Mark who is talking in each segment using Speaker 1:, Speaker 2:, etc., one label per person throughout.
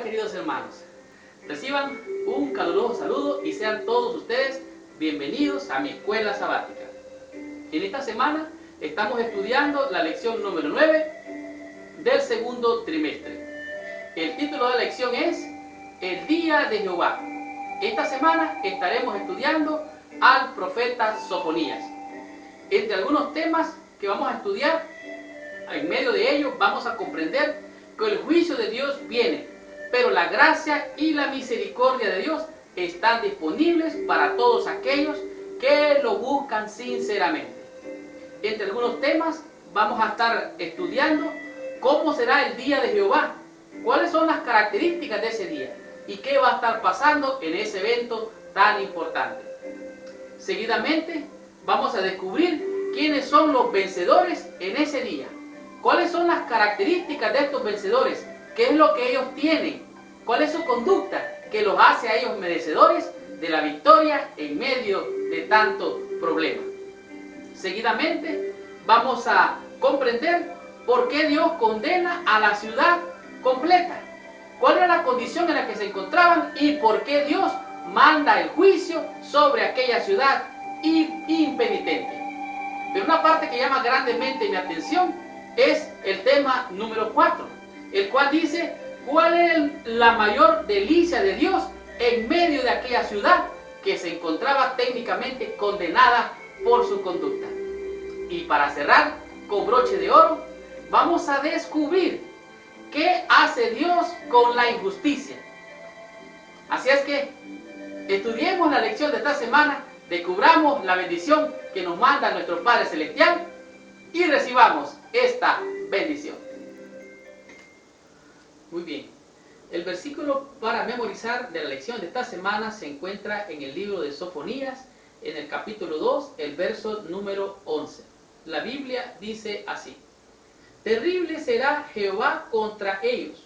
Speaker 1: queridos hermanos, reciban un caluroso saludo y sean todos ustedes bienvenidos a mi escuela sabática. En esta semana estamos estudiando la lección número 9 del segundo trimestre. El título de la lección es El Día de Jehová. Esta semana estaremos estudiando al profeta Sofonías. Entre algunos temas que vamos a estudiar, en medio de ellos vamos a comprender que el juicio de Dios viene, pero la gracia y la misericordia de Dios están disponibles para todos aquellos que lo buscan sinceramente. Entre algunos temas vamos a estar estudiando cómo será el día de Jehová, cuáles son las características de ese día y qué va a estar pasando en ese evento tan importante. Seguidamente vamos a descubrir quiénes son los vencedores en ese día. ¿Cuáles son las características de estos vencedores? ¿Qué es lo que ellos tienen? ¿Cuál es su conducta que los hace a ellos merecedores de la victoria en medio de tanto problema? Seguidamente vamos a comprender por qué Dios condena a la ciudad completa. ¿Cuál era la condición en la que se encontraban y por qué Dios manda el juicio sobre aquella ciudad impenitente? Pero una parte que llama grandemente mi atención es el tema número 4, el cual dice cuál es la mayor delicia de Dios en medio de aquella ciudad que se encontraba técnicamente condenada por su conducta. Y para cerrar con broche de oro, vamos a descubrir qué hace Dios con la injusticia. Así es que estudiemos la lección de esta semana, descubramos la bendición que nos manda nuestro Padre Celestial y recibamos esta bendición. Muy bien, el versículo para memorizar de la lección de esta semana se encuentra en el libro de Sofonías, en el capítulo 2, el verso número 11. La Biblia dice así: Terrible será Jehová contra ellos,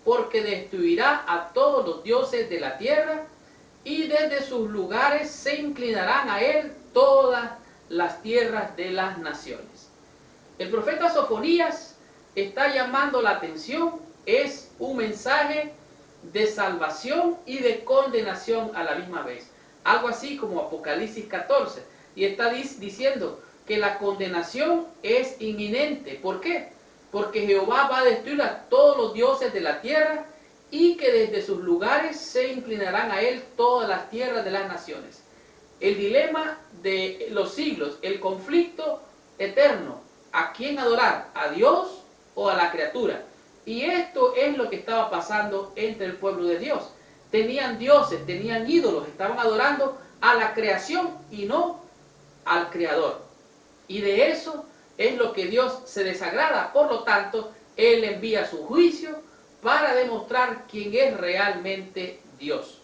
Speaker 1: porque destruirá a todos los dioses de la tierra, y desde sus lugares se inclinarán a él todas las tierras de las naciones. El profeta Sofonías está llamando la atención, es un mensaje de salvación y de condenación a la misma vez. Algo así como Apocalipsis 14. Y está diciendo que la condenación es inminente. ¿Por qué? Porque Jehová va a destruir a todos los dioses de la tierra y que desde sus lugares se inclinarán a él todas las tierras de las naciones. El dilema de los siglos, el conflicto eterno. ¿A quién adorar? ¿A Dios o a la criatura? Y esto es lo que estaba pasando entre el pueblo de Dios. Tenían dioses, tenían ídolos, estaban adorando a la creación y no al Creador. Y de eso es lo que Dios se desagrada. Por lo tanto, Él envía su juicio para demostrar quién es realmente Dios.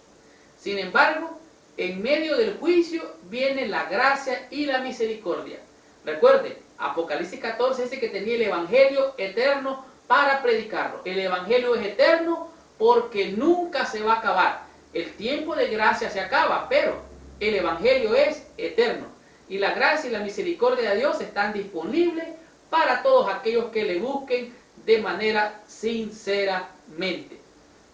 Speaker 1: Sin embargo, en medio del juicio viene la gracia y la misericordia. Recuerde, Apocalipsis 14 dice que tenía el evangelio eterno para predicarlo. El evangelio es eterno porque nunca se va a acabar. El tiempo de gracia se acaba, pero el evangelio es eterno. Y la gracia y la misericordia de Dios están disponibles para todos aquellos que le busquen de manera sinceramente.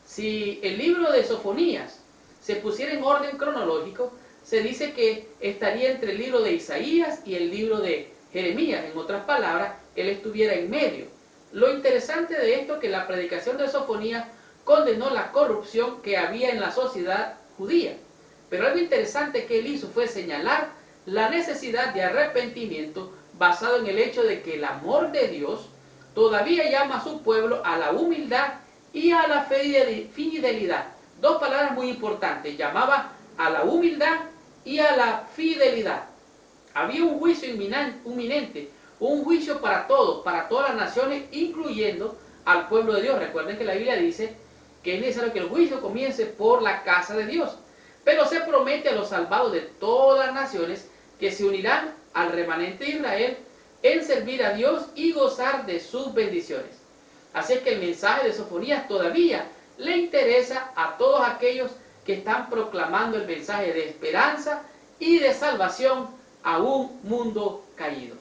Speaker 1: Si el libro de Sofonías se pusiera en orden cronológico, se dice que estaría entre el libro de Isaías y el libro de Jeremías. En otras palabras, él estuviera en medio. Lo interesante de esto es que la predicación de Sofonías condenó la corrupción que había en la sociedad judía. Pero algo interesante que él hizo fue señalar la necesidad de arrepentimiento basado en el hecho de que el amor de Dios todavía llama a su pueblo a la humildad y a la fidelidad. Dos palabras muy importantes, llamaba a la humildad y a la fidelidad. Había un juicio inminente, un juicio para todos, para todas las naciones, incluyendo al pueblo de Dios. Recuerden que la Biblia dice que es necesario que el juicio comience por la casa de Dios. Pero se promete a los salvados de todas las naciones que se unirán al remanente de Israel en servir a Dios y gozar de sus bendiciones. Así es que el mensaje de Sofonías todavía le interesa a todos aquellos que están proclamando el mensaje de esperanza y de salvación a un mundo caído.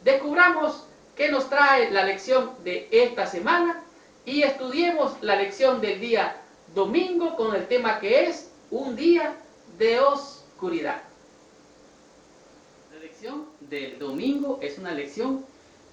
Speaker 1: Descubramos qué nos trae la lección de esta semana y estudiemos la lección del día domingo con el tema que es un día de oscuridad. La lección del domingo es una lección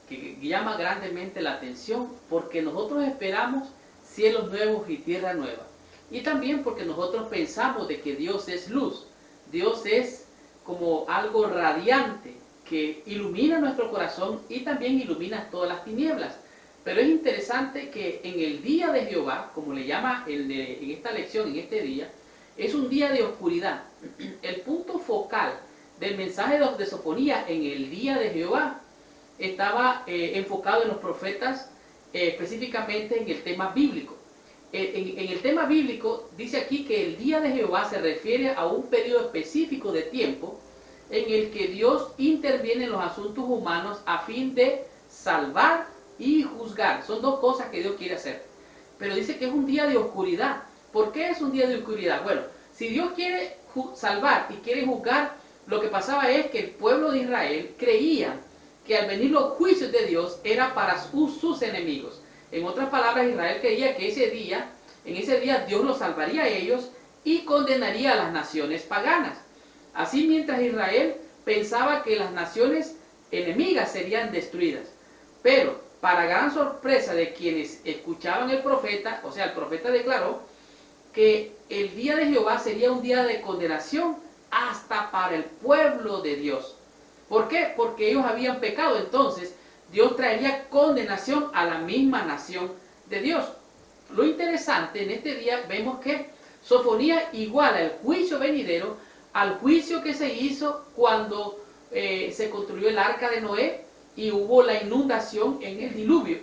Speaker 1: que llama grandemente la atención porque nosotros esperamos cielos nuevos y tierra nueva. Y también porque nosotros pensamos de que Dios es luz. Dios es como algo radiante que ilumina nuestro corazón y también ilumina todas las tinieblas. Pero es interesante que en el día de Jehová, como le llama en esta lección, en este día, es un día de oscuridad. El punto focal del mensaje de Sofonías en el día de Jehová estaba enfocado en los profetas, específicamente en el tema bíblico. En el tema bíblico dice aquí que el día de Jehová se refiere a un periodo específico de tiempo en el que Dios interviene en los asuntos humanos a fin de salvar y juzgar. Son dos cosas que Dios quiere hacer. Pero dice que es un día de oscuridad. ¿Por qué es un día de oscuridad? Bueno, si Dios quiere salvar y quiere juzgar, lo que pasaba es que el pueblo de Israel creía que al venir los juicios de Dios era para sus enemigos. En otras palabras, Israel creía que en ese día Dios los salvaría a ellos y condenaría a las naciones paganas. Así, mientras Israel pensaba que las naciones enemigas serían destruidas. Pero, para gran sorpresa de quienes escuchaban el profeta, o sea, el profeta declaró que el día de Jehová sería un día de condenación hasta para el pueblo de Dios. ¿Por qué? Porque ellos habían pecado. Entonces, Dios traería condenación a la misma nación de Dios. Lo interesante, en este día vemos que Sofonías iguala el juicio venidero al juicio que se hizo cuando se construyó el arca de Noé y hubo la inundación en el diluvio.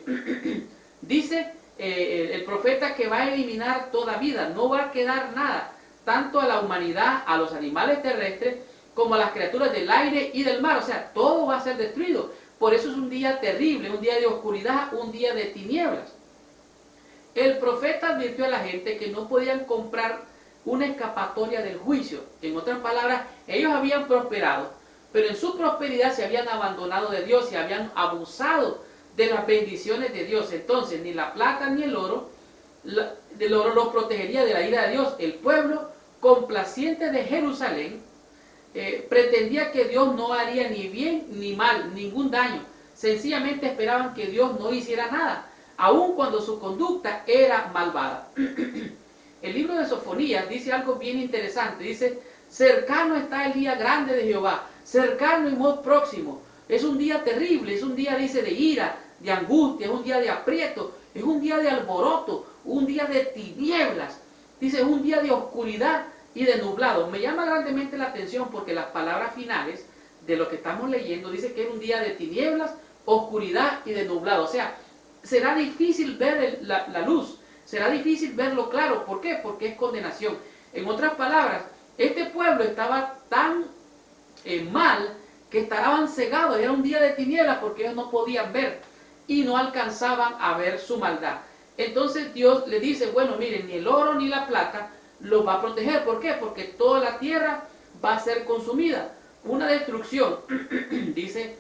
Speaker 1: Dice el profeta que va a eliminar toda vida, no va a quedar nada, tanto a la humanidad, a los animales terrestres, como a las criaturas del aire y del mar. O sea, todo va a ser destruido. Por eso es un día terrible, un día de oscuridad, un día de tinieblas. El profeta advirtió a la gente que no podían comprar una escapatoria del juicio. En otras palabras, ellos habían prosperado, pero en su prosperidad se habían abandonado de Dios, se habían abusado de las bendiciones de Dios. Entonces, ni la plata ni el oro, del oro los protegería de la ira de Dios. El pueblo complaciente de Jerusalén pretendía que Dios no haría ni bien ni mal, ningún daño. Sencillamente esperaban que Dios no hiciera nada, aun cuando su conducta era malvada. El libro de Sofonías dice algo bien interesante. Dice, cercano está el día grande de Jehová, cercano y muy próximo. Es un día terrible, es un día, dice, de ira, de angustia, es un día de aprieto, es un día de alboroto, un día de tinieblas. Dice, es un día de oscuridad y de nublado. Me llama grandemente la atención porque las palabras finales de lo que estamos leyendo dice que es un día de tinieblas, oscuridad y de nublado. O sea, será difícil ver la luz, será difícil verlo claro. ¿Por qué? Porque es condenación. En otras palabras, este pueblo estaba tan mal que estaban cegados. Era un día de tinieblas porque ellos no podían ver y no alcanzaban a ver su maldad. Entonces Dios le dice, bueno, miren, ni el oro ni la plata los va a proteger. ¿Por qué? Porque toda la tierra va a ser consumida. Una destrucción, dice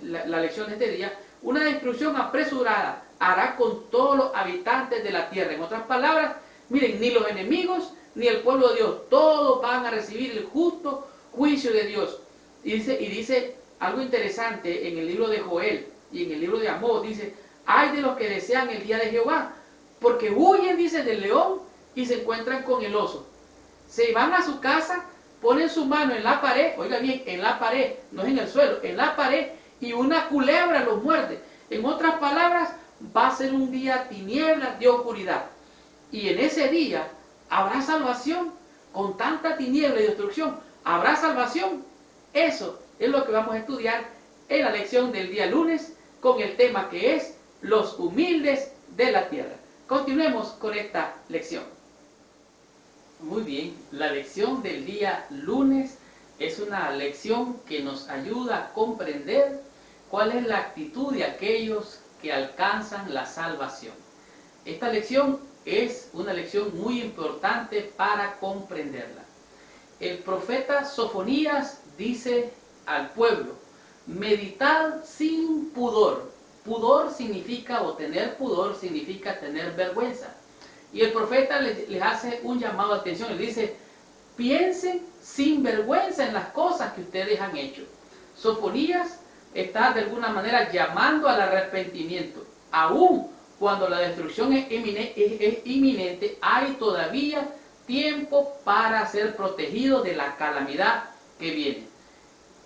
Speaker 1: la lección de este día, una destrucción apresurada hará con todos los habitantes de la tierra. En otras palabras, miren, ni los enemigos ni el pueblo de Dios, todos van a recibir el justo juicio de Dios. Y dice algo interesante en el libro de Joel y en el libro de Amós, dice, ay de los que desean el día de Jehová, porque huyen, dice, del león y se encuentran con el oso. Se van a su casa, ponen su mano en la pared, oiga bien, en la pared, no es en el suelo, en la pared, y una culebra los muerde. En otras palabras, va a ser un día tinieblas de oscuridad. Y en ese día habrá salvación. Con tanta tiniebla y destrucción, ¿habrá salvación? Eso es lo que vamos a estudiar en la lección del día lunes con el tema que es los humildes de la tierra. Continuemos con esta lección. Muy bien, la lección del día lunes es una lección que nos ayuda a comprender cuál es la actitud de aquellos que alcanzan la salvación. Esta lección es una lección muy importante para comprenderla. El profeta Sofonías dice al pueblo, meditad sin pudor Pudor significa, o tener pudor significa tener vergüenza. Y el profeta les hace un llamado de atención, les dice, piensen sin vergüenza en las cosas que ustedes han hecho. Sofonías está de alguna manera llamando al arrepentimiento. Aún cuando la destrucción es inminente, hay todavía tiempo para ser protegido de la calamidad que viene.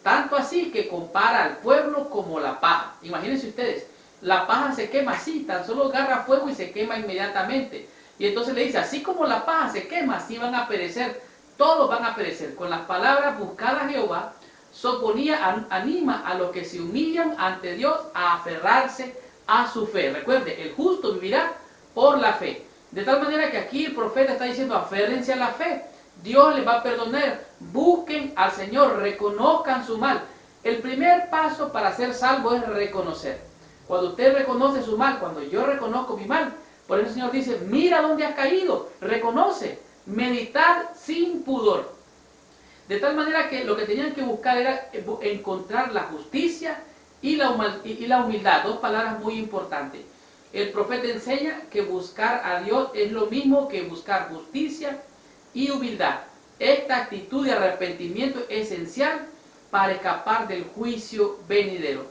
Speaker 1: Tanto así que compara al pueblo como la paja. Imagínense ustedes, la paja se quema así, tan solo agarra fuego y se quema inmediatamente. Y entonces le dice, así como la paja se quema, así van a perecer, todos van a perecer. Con las palabras buscad a Jehová, Sofonía anima a los que se humillan ante Dios a aferrarse a su fe. Recuerde, el justo vivirá por la fe. De tal manera que aquí el profeta está diciendo, aférrense a la fe. Dios les va a perdonar. Busquen al Señor, reconozcan su mal. El primer paso para ser salvo es reconocer. Cuando usted reconoce su mal, cuando yo reconozco mi mal, por eso el Señor dice, mira dónde has caído, reconoce, meditar sin pudor. De tal manera que lo que tenían que buscar era encontrar la justicia y la humildad, dos palabras muy importantes. El profeta enseña que buscar a Dios es lo mismo que buscar justicia y humildad. Esta actitud de arrepentimiento es esencial para escapar del juicio venidero.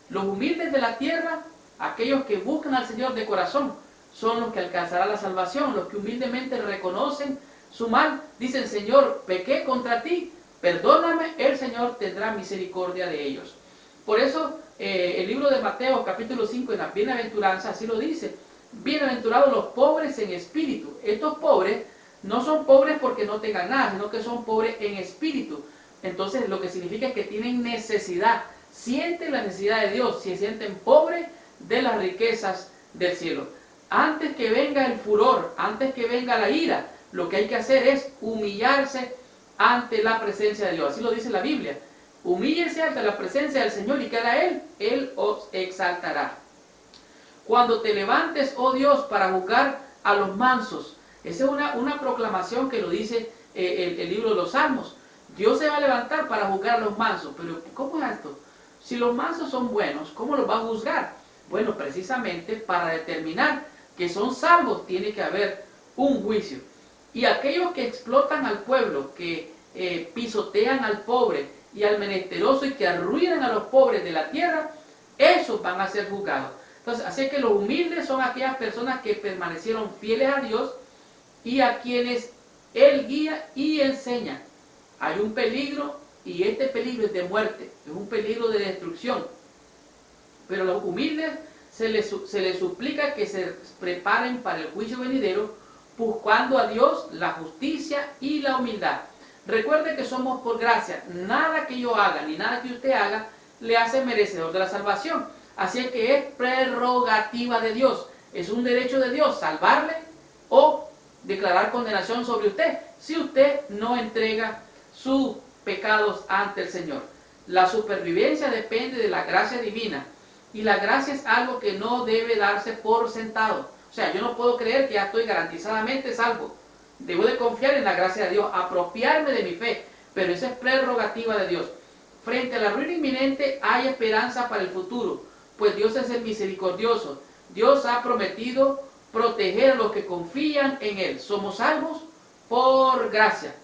Speaker 1: Los humildes de la tierra, aquellos que buscan al Señor de corazón, son los que alcanzarán la salvación, los que humildemente reconocen su mal, dicen, Señor, pequé contra ti, perdóname, el Señor tendrá misericordia de ellos. Por eso el libro de Mateo capítulo 5 en la bienaventuranza así lo dice, bienaventurados los pobres en espíritu. Estos pobres no son pobres porque no tengan nada, sino que son pobres en espíritu. Entonces lo que significa es que tienen necesidad, sienten la necesidad de Dios, se sienten pobres de las riquezas del cielo. Antes que venga el furor, antes que venga la ira, lo que hay que hacer es humillarse ante la presencia de Dios. Así lo dice la Biblia. Humíllense ante la presencia del Señor y que hará Él os exaltará. Cuando te levantes, oh Dios, para juzgar a los mansos. Esa es una proclamación que lo dice el libro de los Salmos. Dios se va a levantar para juzgar a los mansos. Pero ¿cómo es esto? Si los mansos son buenos, ¿cómo los va a juzgar? Bueno, precisamente para determinar que son salvos tiene que haber un juicio. Y aquellos que explotan al pueblo, que pisotean al pobre y al menesteroso y que arruinan a los pobres de la tierra, esos van a ser juzgados. Entonces, así que los humildes son aquellas personas que permanecieron fieles a Dios y a quienes Él guía y enseña. Hay un peligro y este peligro es de muerte, es un peligro de destrucción. Pero a los humildes se les suplica que se preparen para el juicio venidero, buscando a Dios la justicia y la humildad. Recuerde que somos por gracia, nada que yo haga ni nada que usted haga le hace merecedor de la salvación. Así es que es prerrogativa de Dios, es un derecho de Dios salvarle o declarar condenación sobre usted si usted no entrega sus pecados ante el Señor. La supervivencia depende de la gracia divina y la gracia es algo que no debe darse por sentado. O sea, yo no puedo creer que ya estoy garantizadamente salvo. Debo de confiar en la gracia de Dios, apropiarme de mi fe, pero esa es prerrogativa de Dios. Frente a la ruina inminente hay esperanza para el futuro, pues Dios es el misericordioso. Dios ha prometido proteger a los que confían en Él. Somos salvos por gracia.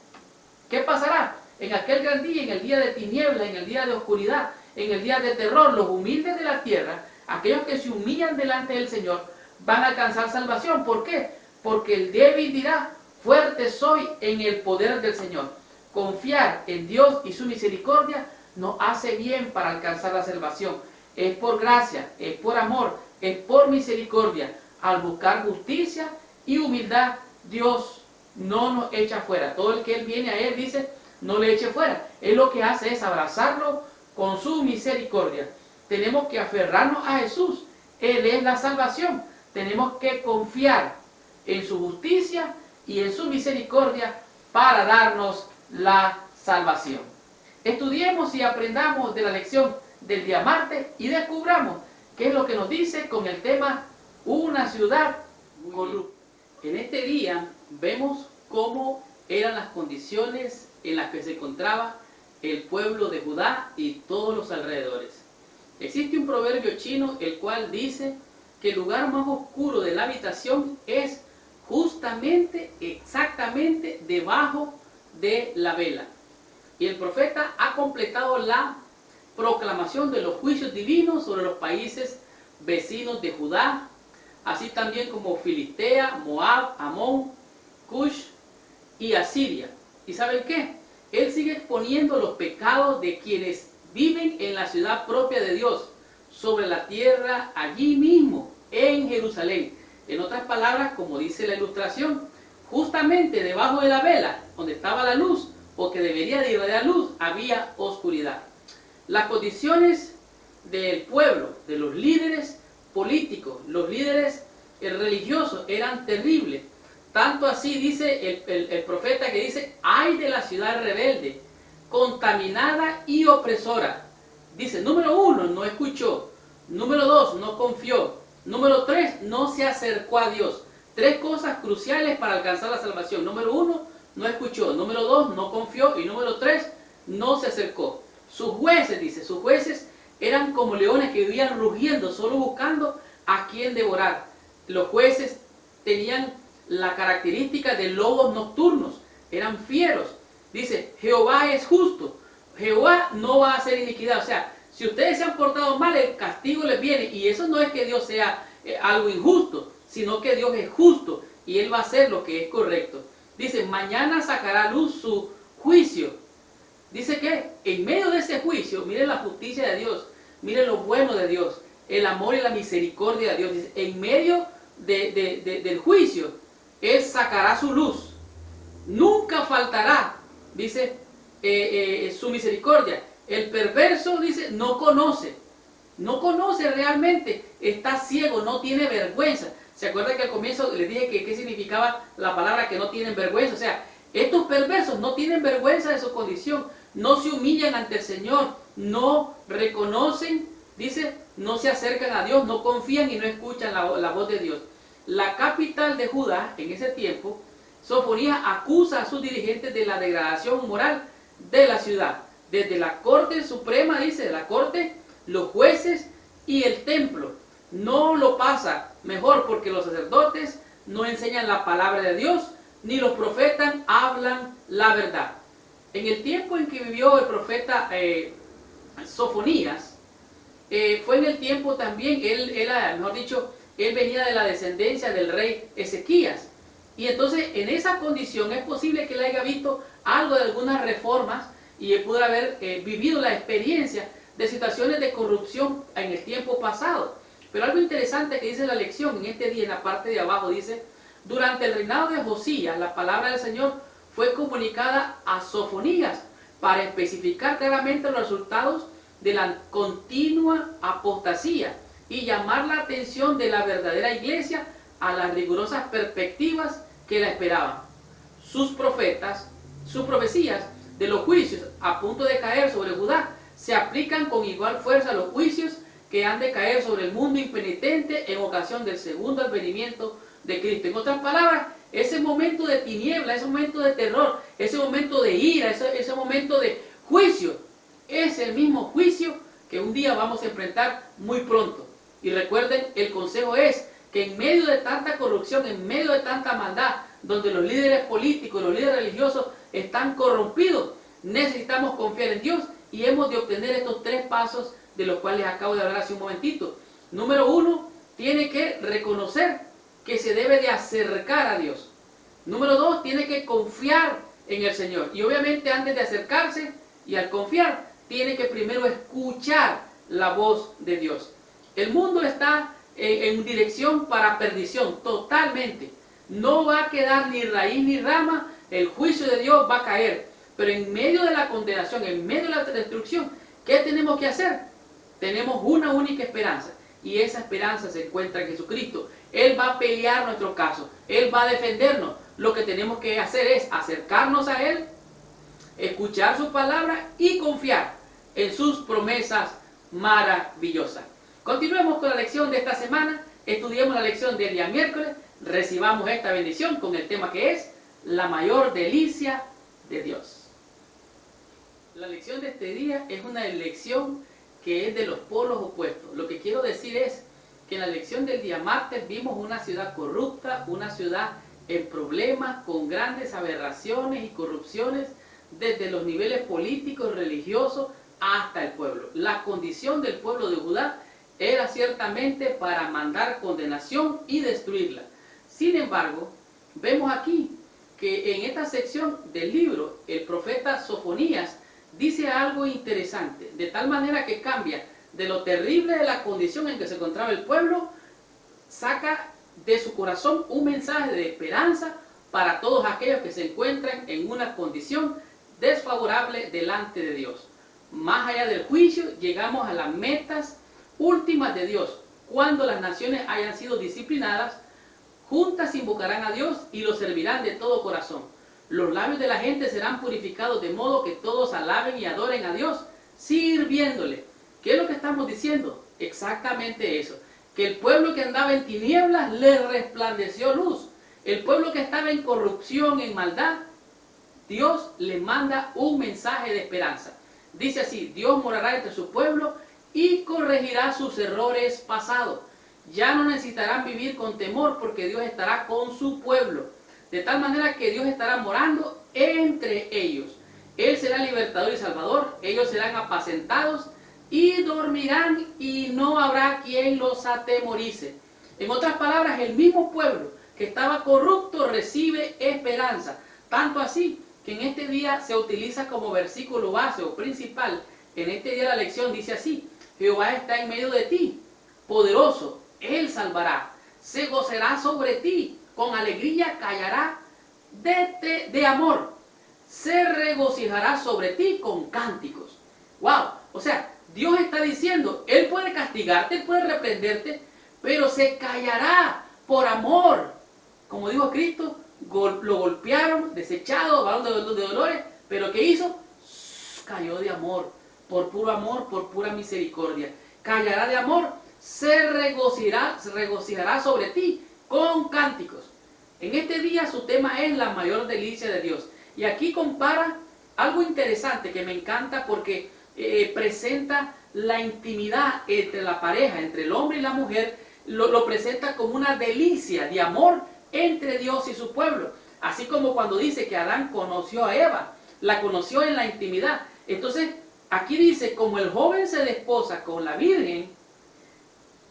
Speaker 1: ¿Qué pasará? En aquel gran día, en el día de tiniebla, en el día de oscuridad, en el día de terror, los humildes de la tierra, aquellos que se humillan delante del Señor, van a alcanzar salvación. ¿Por qué? Porque el débil dirá, fuerte soy en el poder del Señor. Confiar en Dios y su misericordia nos hace bien para alcanzar la salvación. Es por gracia, es por amor, es por misericordia. Al buscar justicia y humildad, Dios no nos echa fuera. Todo el que Él viene a Él, dice, no le eche fuera. Él lo que hace es abrazarlo con su misericordia. Tenemos que aferrarnos a Jesús. Él es la salvación. Tenemos que confiar en su justicia y en su misericordia para darnos la salvación. Estudiemos y aprendamos de la lección del día martes y descubramos qué es lo que nos dice con el tema una ciudad corrupta. En este día vemos cómo eran las condiciones en las que se encontraba el pueblo de Judá y todos los alrededores. Existe un proverbio chino el cual dice que el lugar más oscuro de la habitación es justamente, exactamente debajo de la vela. Y el profeta ha completado la proclamación de los juicios divinos sobre los países vecinos de Judá, así también como Filistea, Moab, Amón, Cush y Asiria. ¿Y saben qué? Él sigue exponiendo los pecados de quienes viven en la ciudad propia de Dios, sobre la tierra allí mismo, en Jerusalén. En otras palabras, como dice la ilustración, justamente debajo de la vela, donde estaba la luz, o que debería de irradiar luz, había oscuridad. Las condiciones del pueblo, de los líderes políticos, los líderes religiosos, eran terribles. Tanto así dice el profeta que dice, ay de la ciudad rebelde, contaminada y opresora. Dice, número 1, no escuchó. Número 2, no confió. Número 3, no se acercó a Dios. 3 cosas cruciales para alcanzar la salvación. Número 1, no escuchó. Número 2, no confió. Y número 3, no se acercó. Sus jueces, dice, sus jueces eran como leones que vivían rugiendo, solo buscando a quien devorar. Los jueces tenían la característica de lobos nocturnos, eran fieros. Dice, Jehová es justo, Jehová no va a hacer iniquidad. O sea, si ustedes se han portado mal, el castigo les viene. Y eso no es que Dios sea algo injusto, sino que Dios es justo y Él va a hacer lo que es correcto. Dice, mañana sacará a luz su juicio. Dice que en medio de ese juicio, miren la justicia de Dios, miren lo bueno de Dios, el amor y la misericordia de Dios. Dice, en medio del juicio, Él sacará su luz. Nunca faltará, dice, su misericordia. El perverso, dice, no conoce realmente, está ciego, no tiene vergüenza. ¿Se acuerdan que al comienzo les dije que qué significaba la palabra que no tienen vergüenza? O sea, estos perversos no tienen vergüenza de su condición, no se humillan ante el Señor, no reconocen, dice, no se acercan a Dios, no confían y no escuchan la voz de Dios. La capital de Judá, en ese tiempo, Sofonías acusa a sus dirigentes de la degradación moral de la ciudad. Desde la corte suprema, dice, la corte, los jueces y el templo. No lo pasa mejor porque los sacerdotes no enseñan la palabra de Dios, ni los profetas hablan la verdad. En el tiempo en que vivió el profeta Sofonías, fue en el tiempo también, mejor dicho, él venía de la descendencia del rey Ezequías. Y entonces en esa condición es posible que él haya visto algo de algunas reformas y él pudo haber vivido la experiencia de situaciones de corrupción en el tiempo pasado. Pero algo interesante que dice la lección en este día, en la parte de abajo, dice, durante el reinado de Josías, la palabra del Señor fue comunicada a Sofonías para especificar claramente los resultados de la continua apostasía y llamar la atención de la verdadera iglesia a las rigurosas perspectivas que la esperaban. Sus profetas, sus profecías de los juicios a punto de caer sobre Judá se aplican con igual fuerza a los juicios que han de caer sobre el mundo impenitente en ocasión del segundo advenimiento de Cristo. En otras palabras, ese momento de tiniebla, ese momento de terror, ese momento de ira, ese momento de juicio, es el mismo juicio que un día vamos a enfrentar muy pronto. Y recuerden, el consejo es que en medio de tanta corrupción, en medio de tanta maldad, donde los líderes políticos, los líderes religiosos están corrompidos, necesitamos confiar en Dios y hemos de obtener estos 3 pasos de los cuales acabo de hablar hace un momentito. Número 1, tiene que reconocer que se debe de acercar a Dios. Número 2, tiene que confiar en el Señor. Y obviamente antes de acercarse y al confiar, tiene que primero escuchar la voz de Dios. El mundo está en dirección para perdición, totalmente. No va a quedar ni raíz ni rama, el juicio de Dios va a caer. Pero en medio de la condenación, en medio de la destrucción, ¿qué tenemos que hacer? Tenemos una única esperanza, y esa esperanza se encuentra en Jesucristo. Él va a pelear nuestro caso, Él va a defendernos. Lo que tenemos que hacer es acercarnos a Él, escuchar su palabra y confiar en sus promesas maravillosas. Continuemos con la lección de esta semana, estudiemos la lección del día miércoles, recibamos esta bendición con el tema que es la mayor delicia de Dios. La lección de este día es una lección que es de los polos opuestos. Lo que quiero decir es que en la lección del día martes vimos una ciudad corrupta, una ciudad en problemas, con grandes aberraciones y corrupciones, desde los niveles políticos, religiosos, hasta el pueblo. La condición del pueblo de Judá era ciertamente para mandar condenación y destruirla. Sin embargo, vemos aquí que en esta sección del libro, el profeta Sofonías dice algo interesante, de tal manera que cambia de lo terrible de la condición en que se encontraba el pueblo, saca de su corazón un mensaje de esperanza para todos aquellos que se encuentran en una condición desfavorable delante de Dios. Más allá del juicio, llegamos a las metas últimas de Dios. Cuando las naciones hayan sido disciplinadas, juntas invocarán a Dios y lo servirán de todo corazón. Los labios de la gente serán purificados de modo que todos alaben y adoren a Dios, sirviéndole. ¿Qué es lo que estamos diciendo? Exactamente eso. Que el pueblo que andaba en tinieblas le resplandeció luz. El pueblo que estaba en corrupción, en maldad, Dios le manda un mensaje de esperanza. Dice así: Dios morará entre su pueblo y corregirá sus errores pasados. Ya no necesitarán vivir con temor porque Dios estará con su pueblo. De tal manera que Dios estará morando entre ellos. Él será libertador y salvador. Ellos serán apacentados y dormirán y no habrá quien los atemorice. En otras palabras, el mismo pueblo que estaba corrupto recibe esperanza. Tanto así que en este día se utiliza como versículo base o principal. En este día la lección dice así: Jehová está en medio de ti, poderoso, Él salvará, se gozará sobre ti, con alegría callará de amor, se regocijará sobre ti con cánticos. ¡Wow! O sea, Dios está diciendo, Él puede castigarte, Él puede reprenderte, pero se callará por amor. Como dijo Cristo, lo golpearon, desechado, varón de dolores, pero ¿qué hizo? Cayó de amor, por pura misericordia. Callará de amor, se regocijará sobre ti con cánticos. En este día su tema es la mayor delicia de Dios. Y aquí compara algo interesante que me encanta porque presenta la intimidad entre la pareja, entre el hombre y la mujer, lo presenta como una delicia de amor entre Dios y su pueblo. Así como cuando dice que Adán conoció a Eva, la conoció en la intimidad. Entonces, aquí dice, como el joven se desposa con la virgen,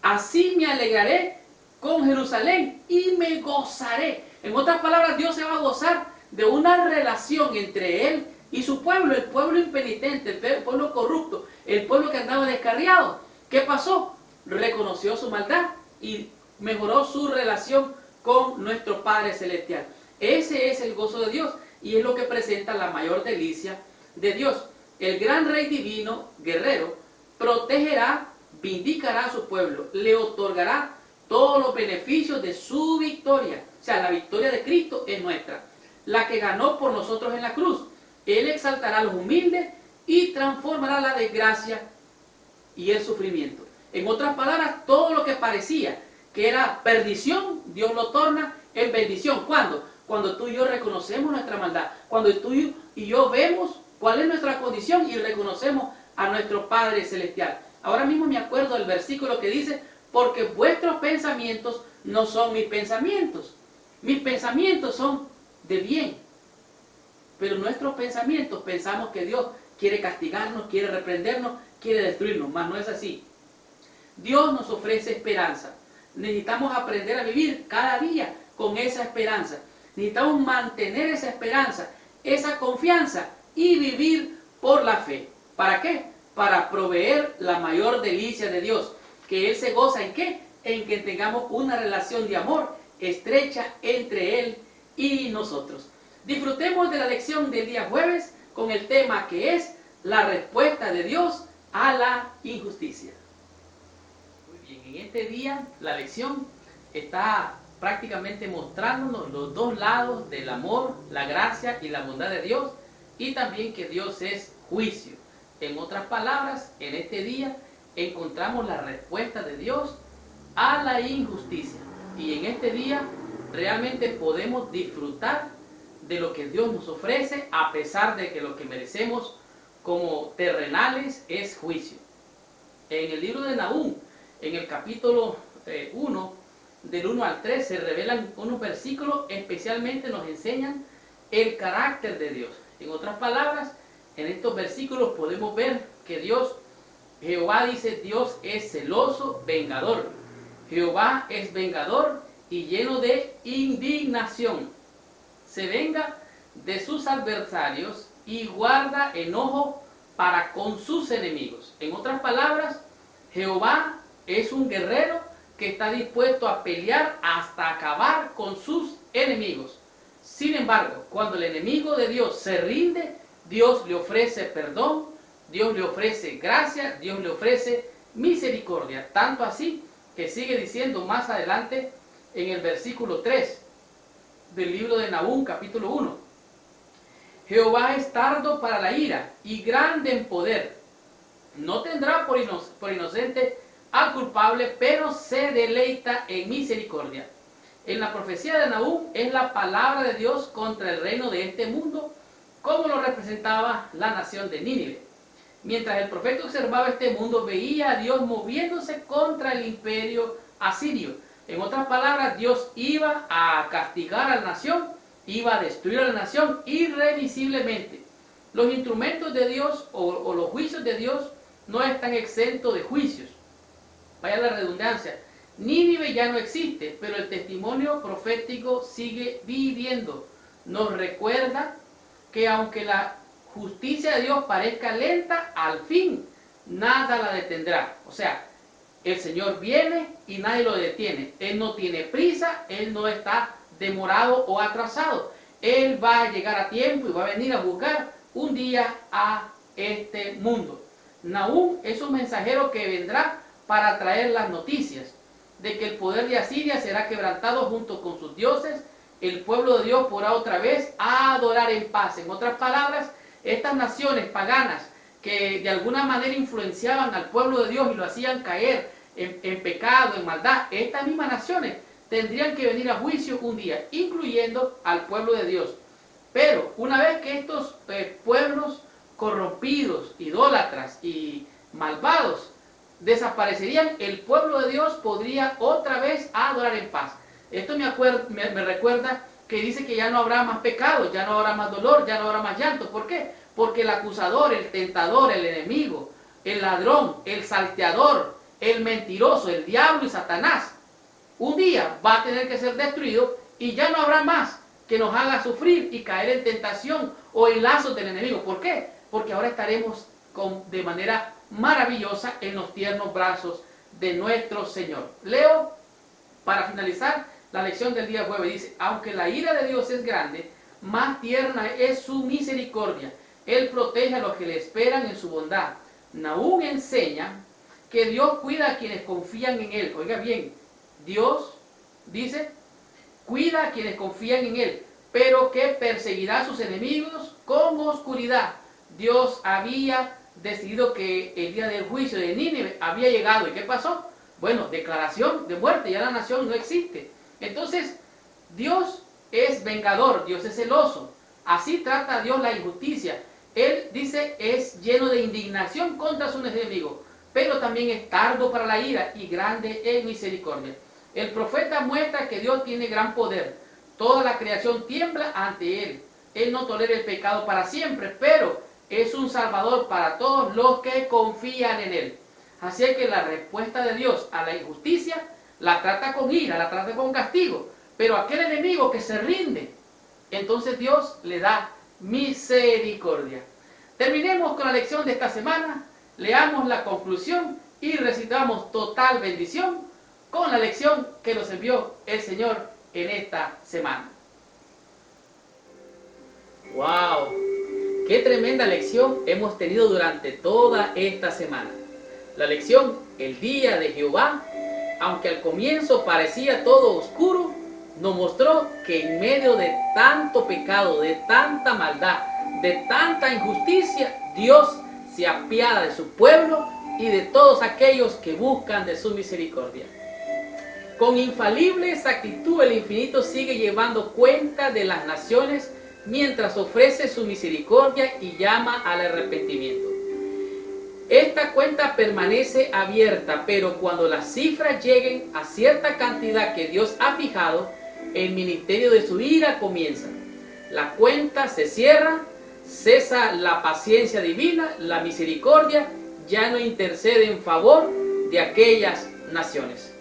Speaker 1: así me alegraré con Jerusalén y me gozaré. En otras palabras, Dios se va a gozar de una relación entre Él y su pueblo, el pueblo impenitente, el pueblo corrupto, el pueblo que andaba descarriado. ¿Qué pasó? Reconoció su maldad y mejoró su relación con nuestro Padre Celestial. Ese es el gozo de Dios y es lo que presenta la mayor delicia de Dios. El gran Rey divino, guerrero, protegerá, vindicará a su pueblo, le otorgará todos los beneficios de su victoria. O sea, la victoria de Cristo es nuestra, la que ganó por nosotros en la cruz. Él exaltará a los humildes y transformará la desgracia y el sufrimiento. En otras palabras, todo lo que parecía que era perdición, Dios lo torna en bendición. ¿Cuándo? Cuando tú y yo reconocemos nuestra maldad, cuando tú y yo vemos cuál es nuestra condición y reconocemos a nuestro Padre Celestial. Ahora mismo me acuerdo del versículo que dice, porque vuestros pensamientos no son mis pensamientos. Mis pensamientos son de bien, pero nuestros pensamientos pensamos que Dios quiere castigarnos, quiere reprendernos, quiere destruirnos, mas no es así. Dios nos ofrece esperanza. Necesitamos aprender a vivir cada día con esa esperanza. Necesitamos mantener esa esperanza, esa confianza y vivir por la fe. ¿Para qué? Para proveer la mayor delicia de Dios. Que Él se goza ¿en qué? En que tengamos una relación de amor estrecha entre Él y nosotros. Disfrutemos de la lección del día jueves con el tema que es la respuesta de Dios a la injusticia. Muy bien, en este día la lección está prácticamente mostrándonos los dos lados del amor, la gracia y la bondad de Dios, y también que Dios es juicio. En otras palabras, en este día encontramos la respuesta de Dios a la injusticia. Y en este día realmente podemos disfrutar de lo que Dios nos ofrece, a pesar de que lo que merecemos como terrenales es juicio. En el libro de Nahum, en el capítulo 1, del 1 al 3, se revelan unos versículos, especialmente nos enseñan el carácter de Dios. En otras palabras, en estos versículos podemos ver que Jehová dice, Dios es celoso, vengador. Jehová es vengador y lleno de indignación. Se venga de sus adversarios y guarda enojo para con sus enemigos. En otras palabras, Jehová es un guerrero que está dispuesto a pelear hasta acabar con sus enemigos. Sin embargo, cuando el enemigo de Dios se rinde, Dios le ofrece perdón, Dios le ofrece gracia, Dios le ofrece misericordia. Tanto así que sigue diciendo más adelante en el versículo 3 del libro de Nahum, capítulo 1. Jehová es tardo para la ira y grande en poder. No tendrá por inocente al culpable, pero se deleita en misericordia. En la profecía de Nahum es la palabra de Dios contra el reino de este mundo, como lo representaba la nación de Nínive. Mientras el profeta observaba este mundo, veía a Dios moviéndose contra el imperio asirio. En otras palabras, Dios iba a castigar a la nación, iba a destruir a la nación irremisiblemente. Los instrumentos de Dios o los juicios de Dios no están exentos de juicios. Vaya la redundancia. Nínive ya no existe, pero el testimonio profético sigue viviendo. Nos recuerda que aunque la justicia de Dios parezca lenta, al fin nada la detendrá. O sea, el Señor viene y nadie lo detiene. Él no tiene prisa, Él no está demorado o atrasado. Él va a llegar a tiempo y va a venir a juzgar un día a este mundo. Nahum es un mensajero que vendrá para traer las noticias de que el poder de Asiria será quebrantado junto con sus dioses. El pueblo de Dios podrá otra vez adorar en paz. En otras palabras, estas naciones paganas que de alguna manera influenciaban al pueblo de Dios y lo hacían caer en pecado, en maldad, estas mismas naciones tendrían que venir a juicio un día, incluyendo al pueblo de Dios. Pero una vez que estos pueblos corrompidos, idólatras y malvados desaparecerían, el pueblo de Dios podría otra vez adorar en paz. Esto me recuerda que dice que ya no habrá más pecado, ya no habrá más dolor, ya no habrá más llanto. ¿Por qué? Porque el acusador, el tentador, el enemigo, el ladrón, el salteador, el mentiroso, el diablo y Satanás, un día va a tener que ser destruido y ya no habrá más que nos haga sufrir y caer en tentación o en lazos del enemigo. ¿Por qué? Porque ahora estaremos de manera maravillosa en los tiernos brazos de nuestro Señor. Leo, para finalizar, la lección del día jueves. Dice, aunque la ira de Dios es grande, más tierna es su misericordia. Él protege a los que le esperan en su bondad. Nahum enseña que Dios cuida a quienes confían en Él. Oiga bien, Dios dice, cuida a quienes confían en Él, pero que perseguirá a sus enemigos con oscuridad. Dios había decidido que el día del juicio de Nínive había llegado. ¿Y qué pasó? Bueno, declaración de muerte, ya la nación no existe. Entonces, Dios es vengador, Dios es celoso. Así trata Dios la injusticia. Él dice, es lleno de indignación contra sus enemigos, pero también es tardo para la ira y grande en misericordia. El profeta muestra que Dios tiene gran poder. Toda la creación tiembla ante Él. Él no tolera el pecado para siempre, pero es un salvador para todos los que confían en Él. Así es que la respuesta de Dios a la injusticia la trata con ira, la trata con castigo. Pero aquel enemigo que se rinde, entonces Dios le da misericordia. Terminemos con la lección de esta semana, leamos la conclusión y recitamos total bendición con la lección que nos envió el Señor en esta semana. ¡Wow! ¡Qué tremenda lección hemos tenido durante toda esta semana! La lección, el día de Jehová, aunque al comienzo parecía todo oscuro, nos mostró que en medio de tanto pecado, de tanta maldad, de tanta injusticia, Dios se apiada de su pueblo y de todos aquellos que buscan de su misericordia. Con infalible exactitud el infinito sigue llevando cuenta de las naciones mientras ofrece su misericordia y llama al arrepentimiento. Esta cuenta permanece abierta, pero cuando las cifras lleguen a cierta cantidad que Dios ha fijado, el ministerio de su ira comienza. La cuenta se cierra, cesa la paciencia divina, la misericordia ya no intercede en favor de aquellas naciones.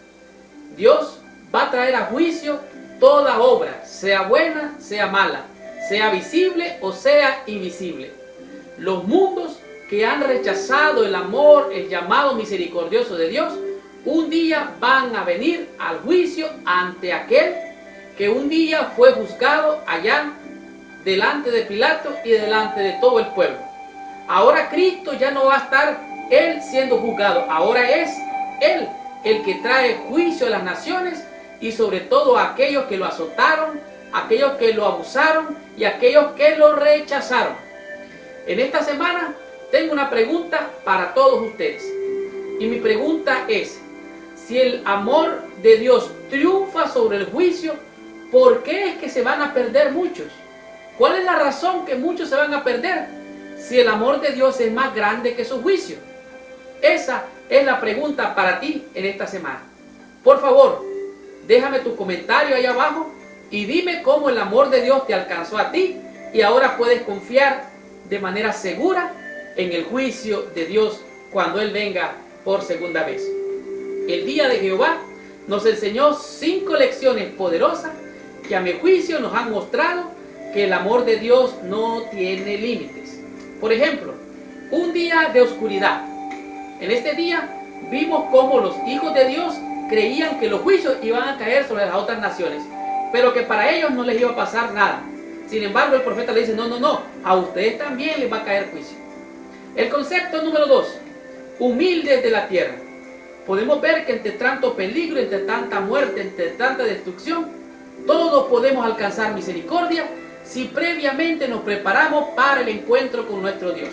Speaker 1: Dios va a traer a juicio toda obra, sea buena, sea mala, sea visible o sea invisible. Los mundos que han rechazado el amor, el llamado misericordioso de Dios, un día van a venir al juicio ante aquel que un día fue juzgado allá delante de Pilato y delante de todo el pueblo. Ahora Cristo ya no va a estar Él siendo juzgado, ahora es Él el que trae juicio a las naciones y sobre todo a aquellos que lo azotaron, aquellos que lo abusaron y aquellos que lo rechazaron. En esta semana tengo una pregunta para todos ustedes. Y mi pregunta es, si el amor de Dios triunfa sobre el juicio, ¿por qué es que se van a perder muchos? ¿Cuál es la razón que muchos se van a perder si el amor de Dios es más grande que su juicio? Esa es la pregunta para ti en esta semana. Por favor, déjame tu comentario ahí abajo y dime cómo el amor de Dios te alcanzó a ti y ahora puedes confiar de manera segura en el juicio de Dios cuando Él venga por segunda vez. El día de Jehová nos enseñó 5 lecciones poderosas que a mi juicio nos han mostrado que el amor de Dios no tiene límites. Por ejemplo, un día de oscuridad. En este día vimos cómo los hijos de Dios creían que los juicios iban a caer sobre las otras naciones, pero que para ellos no les iba a pasar nada. Sin embargo, el profeta le dice, no, a ustedes también les va a caer juicio. El concepto número 2, humildes de la tierra. Podemos ver que entre tanto peligro, entre tanta muerte, entre tanta destrucción, todos podemos alcanzar misericordia si previamente nos preparamos para el encuentro con nuestro Dios.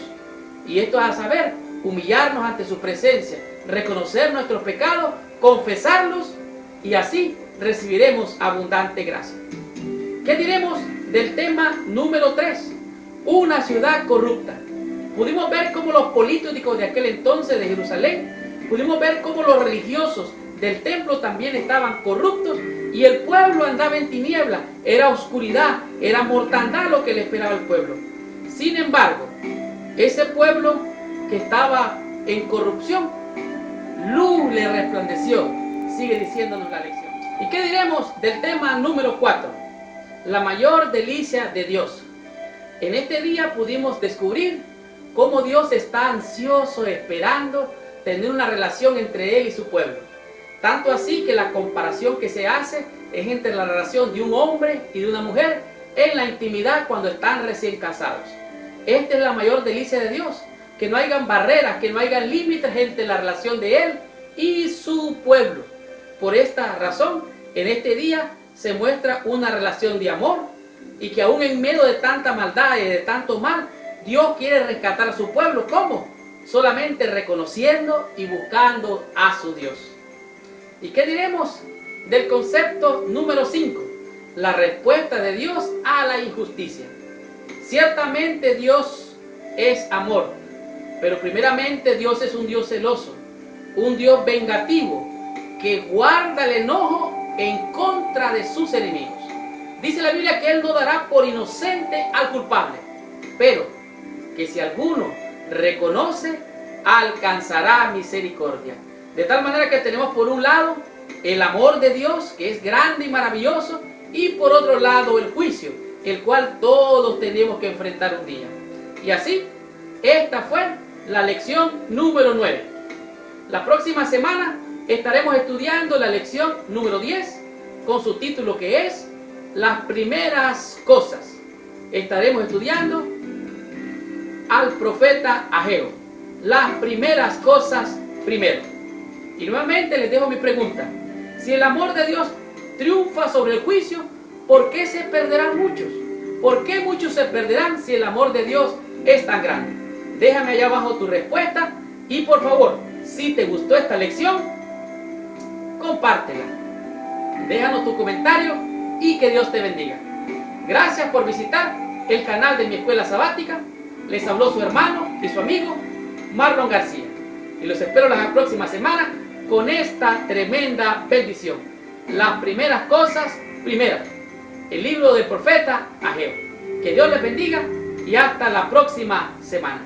Speaker 1: Y esto es a saber, humillarnos ante su presencia, reconocer nuestros pecados, confesarlos y así recibiremos abundante gracia. ¿Qué diremos del tema número 3? Una ciudad corrupta. Pudimos ver cómo los políticos de aquel entonces de Jerusalén, pudimos ver cómo los religiosos del templo también estaban corruptos y el pueblo andaba en tinieblas, era oscuridad, era mortandad lo que le esperaba al pueblo. Sin embargo, ese pueblo que estaba en corrupción, luz le resplandeció, sigue diciéndonos la lección. ¿Y qué diremos del tema número 4? La mayor delicia de Dios. En este día pudimos descubrir cómo Dios está ansioso esperando tener una relación entre Él y su pueblo. Tanto así que la comparación que se hace es entre la relación de un hombre y de una mujer en la intimidad cuando están recién casados. Esta es la mayor delicia de Dios, que no hayan barreras, que no hayan límites entre la relación de Él y su pueblo. Por esta razón, en este día se muestra una relación de amor y que aún en medio de tanta maldad y de tanto mal, Dios quiere rescatar a su pueblo. ¿Cómo? Solamente reconociendo y buscando a su Dios. ¿Y qué diremos del concepto número 5? La respuesta de Dios a la injusticia. Ciertamente Dios es amor, pero primeramente Dios es un Dios celoso, un Dios vengativo, que guarda el enojo en contra de sus enemigos. Dice la Biblia que Él no dará por inocente al culpable, pero que si alguno reconoce, alcanzará misericordia. De tal manera que tenemos por un lado el amor de Dios, que es grande y maravilloso, y por otro lado el juicio, el cual todos tenemos que enfrentar un día. Y así, esta fue la lección número 9. La próxima semana estaremos estudiando la lección número 10, con su título que es Las primeras cosas. Estaremos estudiando al profeta Ageo. Las primeras cosas primero. Y nuevamente les dejo mi pregunta. Si el amor de Dios triunfa sobre el juicio, ¿por qué se perderán muchos? ¿Por qué muchos se perderán si el amor de Dios es tan grande? Déjame allá abajo tu respuesta y por favor, si te gustó esta lección, compártela. Déjanos tu comentario y que Dios te bendiga. Gracias por visitar el canal de mi escuela sabática. Les habló su hermano y su amigo Marlon García. Y los espero la próxima semana con esta tremenda bendición. Las primeras cosas, primero. El libro del profeta Ageo. Que Dios les bendiga y hasta la próxima semana.